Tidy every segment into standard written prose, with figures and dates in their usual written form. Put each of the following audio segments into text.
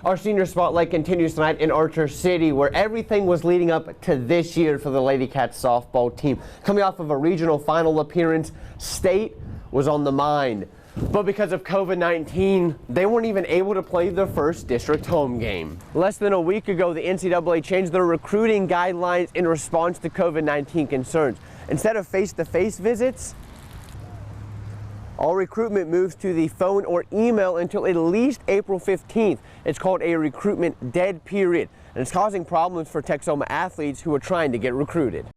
Our senior spotlight continues tonight in Archer City, where everything was leading up to this year for the Lady Cats softball team. Coming off of a regional final appearance, state was on the mind. But because of COVID-19, they weren't even able to play their first district home game. Less than a week ago, the NCAA changed their recruiting guidelines in response to COVID-19 concerns. Instead of face-to-face visits, all recruitment moves to the phone or email until at least April 15th. It's called a recruitment dead period, and it's causing problems for Texoma athletes who are trying to get recruited.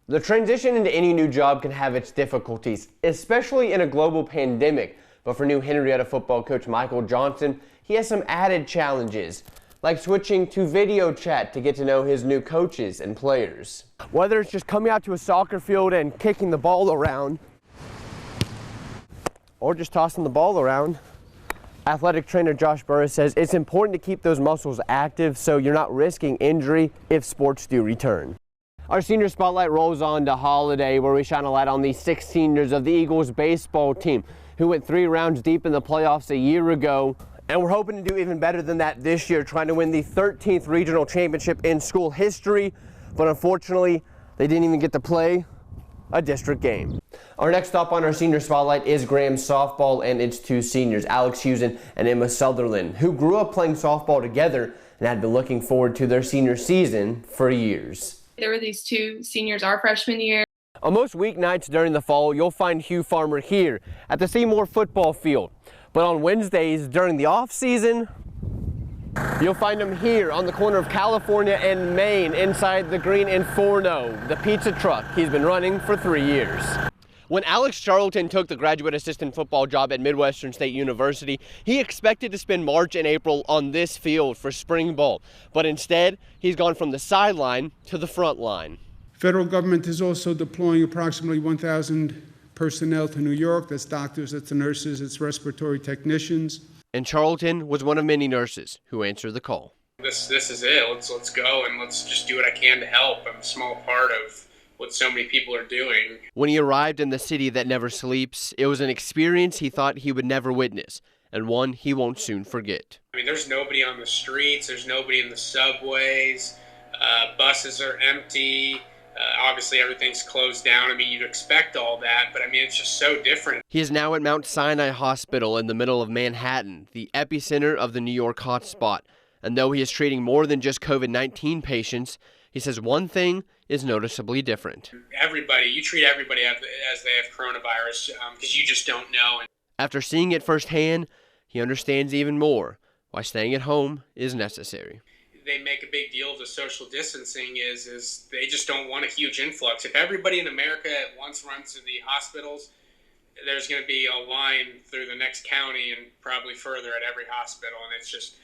The transition into any new job can have its difficulties, especially in a global pandemic. But for new Henrietta football coach Michael Johnson, he has some added challenges, like switching to video chat to get to know his new coaches and players. Whether it's just coming out to a soccer field and kicking the ball around, or just tossing the ball around, athletic trainer Josh Burris says it's important to keep those muscles active so you're not risking injury if sports do return. Our senior spotlight rolls on to Holiday, where we shine a light on the 6 seniors of the Eagles baseball team who went 3 rounds deep in the playoffs a year ago. And we're hoping to do even better than that this year, trying to win the 13th regional championship in school history. But unfortunately, they didn't even get to play a district game. Our next stop on our senior spotlight is Graham softball and its 2 seniors, Alex Husen and Emma Sutherland, who grew up playing softball together and had been looking forward to their senior season for years. There were these 2 seniors our freshman year. On most weeknights during the fall, you'll find Hugh Farmer here at the Seymour football field. But on Wednesdays during the off season, you'll find him here on the corner of California and Main inside the Green Inferno, the pizza truck he's been running for 3 years. When Alex Charlton took the graduate assistant football job at Midwestern State University, he expected to spend March and April on this field for spring ball. But instead, he's gone from the sideline to the front line. Federal government is also deploying approximately 1,000 personnel to New York. That's doctors, that's nurses, it's respiratory technicians. And Charlton was one of many nurses who answered the call. This is it. Let's go and let's just do what I can to help. I'm a small part of what so many people are doing. When he arrived in the city that never sleeps, it was an experience he thought he would never witness, and one he won't soon forget. I mean, there's nobody on the streets, there's nobody in the subways, buses are empty, obviously everything's closed down. I mean, you'd expect all that, but I mean, it's just so different. He is now at Mount Sinai Hospital in the middle of Manhattan, the epicenter of the New York hotspot. And though he is treating more than just COVID-19 patients, he says one thing is noticeably different. You treat everybody as they have coronavirus because you just don't know. After seeing it firsthand, he understands even more why staying at home is necessary. They make a big deal of the social distancing is they just don't want a huge influx. If everybody in America at once runs to the hospitals, there's going to be a line through the next county and probably further at every hospital, and it's just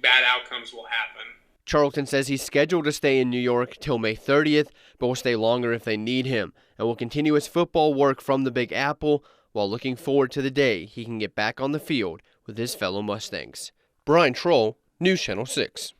bad outcomes will happen. Charlton says he's scheduled to stay in New York till May 30th, but will stay longer if they need him, and will continue his football work from the Big Apple while looking forward to the day he can get back on the field with his fellow Mustangs. Brian Shrull, News Channel 6.